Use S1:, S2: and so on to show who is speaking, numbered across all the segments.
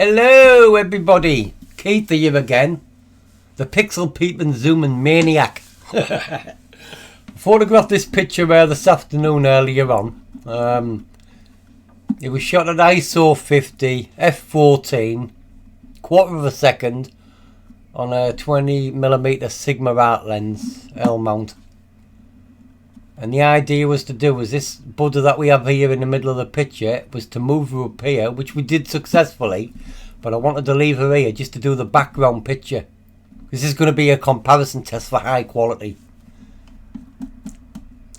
S1: Hello everybody, Keith here again, the pixel peeping zooming maniac. Photographed this picture this afternoon earlier on. It was shot at ISO 50 f14, quarter of a second on a 20mm Sigma art lens L mount. And the idea was this Buddha that we have here in the middle of the picture was to move her up here, which we did successfully, but I wanted to leave her here just to do the background picture. This is going to be a comparison test for high quality.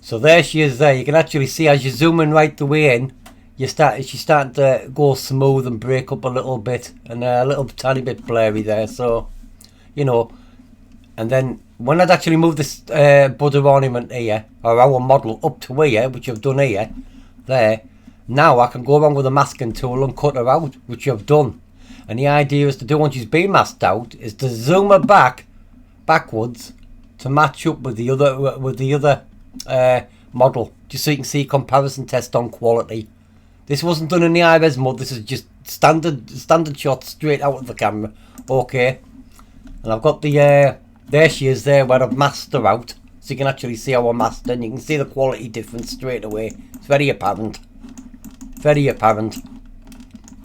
S1: So there she is there. You can actually see as you zoom in right the way in, she's starting to go smooth and break up a little bit, and a little tiny bit blurry there, so, you know. And then when I'd actually moved this Buddha ornament here, or our model up to here, which I've done here, there, now I can go around with a masking tool and cut her out, which I've done. And the idea is to do, once she's been masked out, is to zoom her backwards to match up with the other model, just so you can see comparison test on quality. This wasn't done in the high-res mode. This is just standard shots straight out of the camera. Okay, and I've got the there she is there where I've masked her out, so you can actually see how I masked her, and you can see the quality difference straight away. It's very apparent. Very apparent.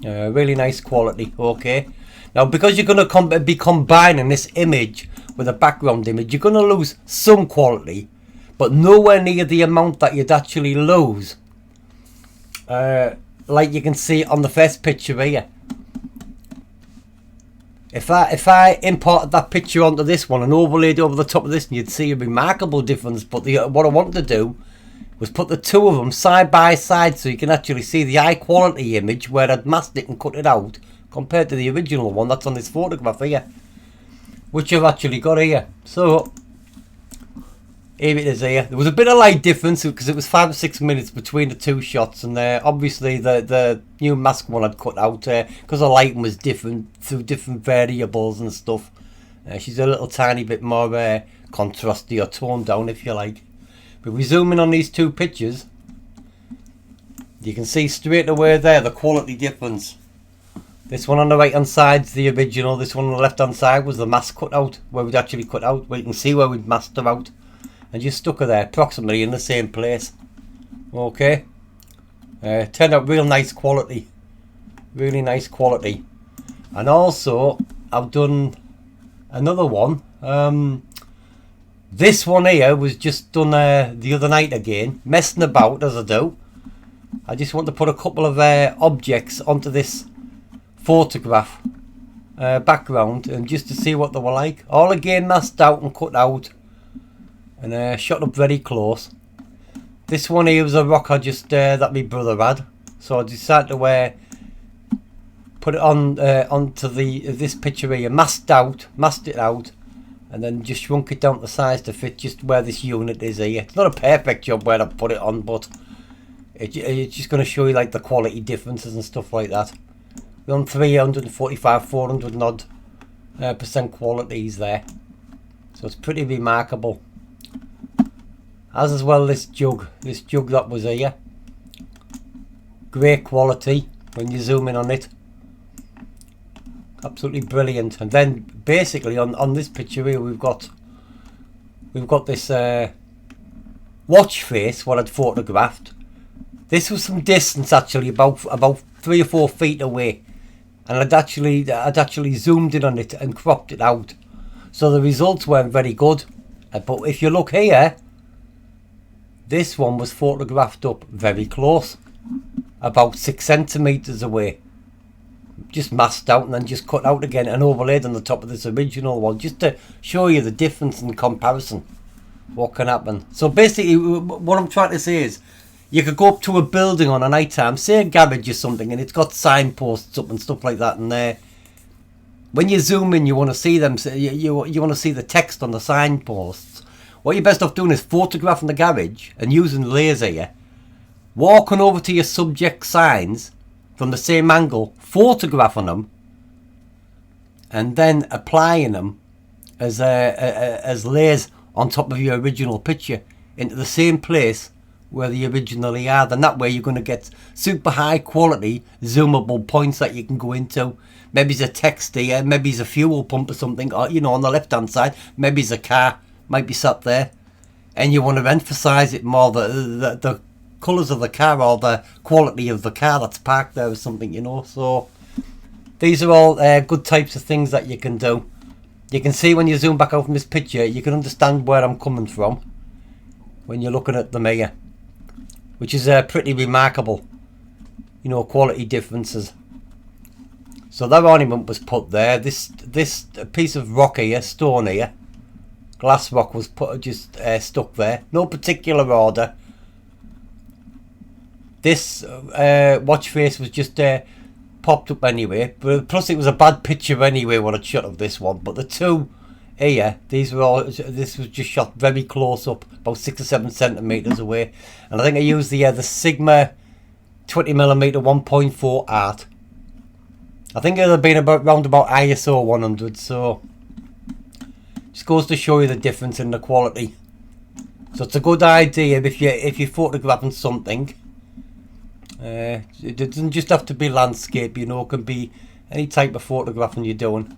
S1: Really nice quality. Okay. Now, because you're going to be combining this image with a background image, you're going to lose some quality, but nowhere near the amount that you'd actually lose. Like you can see on the first picture here. If I imported that picture onto this one and overlaid it over the top of this, you'd see a remarkable difference. But what I wanted to do was put the two of them side by side, so you can actually see the high quality image where I'd masked it and cut it out, compared to the original one that's on this photograph here, which I've actually got here. So here it is here. There was a bit of light difference because it was 5 or 6 minutes between the two shots, and obviously the new mask one I'd cut out because the lighting was different through different variables and stuff. She's a little tiny bit more contrasty or toned down, if you like. But we zoom in on these two pictures, you can see straight away there the quality difference. This one on the right hand side's the original. This one on the left hand side was the mask cut out, where we'd actually cut out, where you can see where we'd masked her out. And just stuck her there, approximately in the same place. Okay. Turned out real nice quality. Really nice quality. And also, I've done another one. This one here was just done the other night again. Messing about, as I do. I just want to put a couple of objects onto this photograph background, and just to see what they were like. All again masked out and cut out. And shot up very close. This one here was a rock that my brother had, so I decided to put it on onto this picture here, masked it out, and then just shrunk it down to size to fit just where this unit is here. It's not a perfect job where I put it on, but it's just going to show you like the quality differences and stuff like that. We're on 345, 400 and odd percent qualities there, so it's pretty remarkable. As well this jug that was here, great quality when you zoom in on it, absolutely brilliant. And then basically on this picture here we've got this watch face, what I'd photographed. This was some distance actually, about 3 or 4 feet away, and I'd actually zoomed in on it and cropped it out, so the results weren't very good. But if you look here, this one was photographed up very close, about 6 centimeters away, just masked out and then just cut out again and overlaid on the top of this original one, just to show you the difference in comparison, what can happen. So basically what I'm trying to say is, you could go up to a building on a night time, say a garage or something, and it's got signposts up and stuff like that, and when you zoom in you want to see them, you want to see the text on the signposts. What you're best off doing is photographing the garage and using the laser here, walking over to your subject signs from the same angle, photographing them, and then applying them as layers on top of your original picture into the same place where they originally are. Then that way you're going to get super high quality zoomable points that you can go into. Maybe it's a text here, maybe it's a fuel pump or something, or you know, on the left hand side, maybe it's a car, might be sat there, and you want to emphasize it more, the colours of the car or the quality of the car that's parked there or something, you know. So these are all good types of things that you can do. You can see when you zoom back out from this picture, you can understand where I'm coming from when you're looking at them here, which is pretty remarkable, you know, quality differences. So that ornament was put there. This piece of rock here, stone here, glass rock, was put just stuck there. No particular order. This watch face was just popped up anyway. But plus it was a bad picture anyway when I shot of this one. But the two here, this was just shot very close up, about 6 or 7 centimeters away. And I think I used the Sigma 20mm 1.4 art. I think it would have been around about ISO 100, so just goes to show you the difference in the quality. So it's a good idea if you're photographing something. It doesn't just have to be landscape, you know, it can be any type of photographing you're doing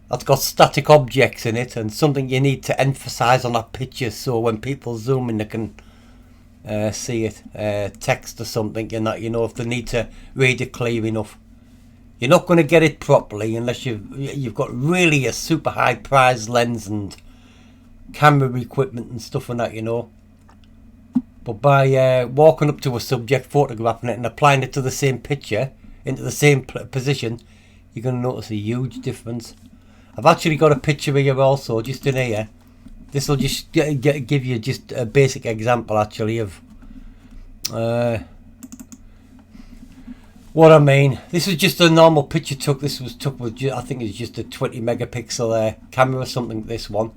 S1: that's got static objects in it and something you need to emphasize on that picture, so when people zoom in they can see it, text or something, and that, you know, if they need to read it clear enough. You're not going to get it properly unless you've got really a super high price lens and camera equipment and stuff like that, you know. But by walking up to a subject, photographing it and applying it to the same picture, into the same position, you're going to notice a huge difference. I've actually got a picture here also, just in here. This will just give you just a basic example actually of what I mean. This is just a normal picture took. This was took with, I think it's just a 20 megapixel camera or something, this one.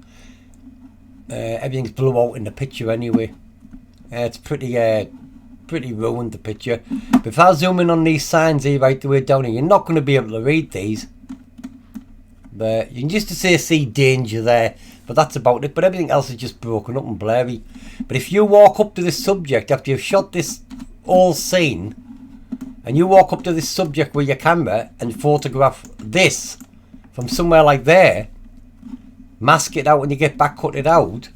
S1: Everything's blue out in the picture anyway. It's pretty ruined, the picture. But if I zoom in on these signs here right the way down here, you're not going to be able to read these. But you can just see danger there. But that's about it. But everything else is just broken up and blurry. But if you walk up to this subject after you've shot this whole scene, and you walk up to this subject with your camera and photograph this from somewhere like there, mask it out when you get back, cut it out,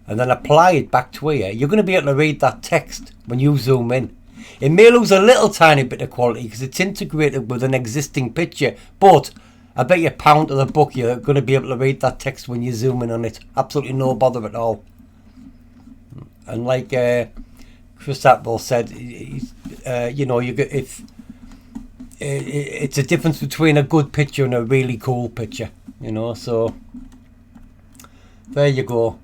S1: and then apply it back to here, you're going to be able to read that text when you zoom in. It may lose a little tiny bit of quality because it's integrated with an existing picture, but I bet you £1 to the book you're going to be able to read that text when you zoom in on it. Absolutely no bother at all. And like Chris Apple said, you know, if it's a difference between a good picture and a really cool picture, you know. So there you go.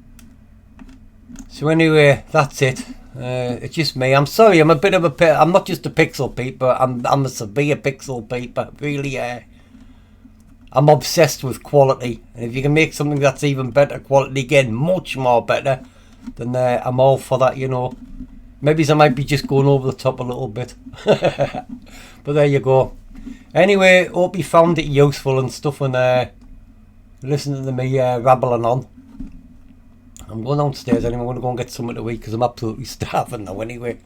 S1: So anyway, that's it. It's just me. I'm sorry, I'm a bit of a I'm not just a pixel peep, but I'm a severe pixel peep. But really, I'm obsessed with quality, and if you can make something that's even better quality again, much more better, then I'm all for that, you know. Maybe I might be just going over the top a little bit. But there you go. Anyway, hope you found it useful and stuff, and listen to me rabbling on. I'm going downstairs anyway. I'm going to go and get something to eat because I'm absolutely starving now anyway.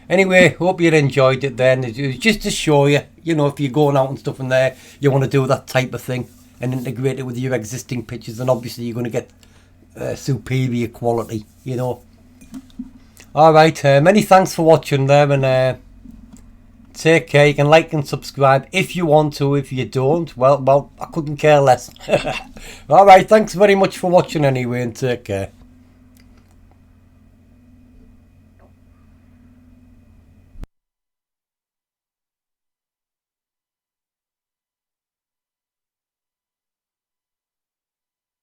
S1: Anyway, hope you enjoyed it then. It was just to show you, you know, if you're going out and stuff in there, you want to do that type of thing and integrate it with your existing pictures, and obviously you're going to get superior quality, you know. Alright, many thanks for watching there, and take care. You can like and subscribe if you want to. If you don't, well, I couldn't care less. Alright, thanks very much for watching anyway, and take care.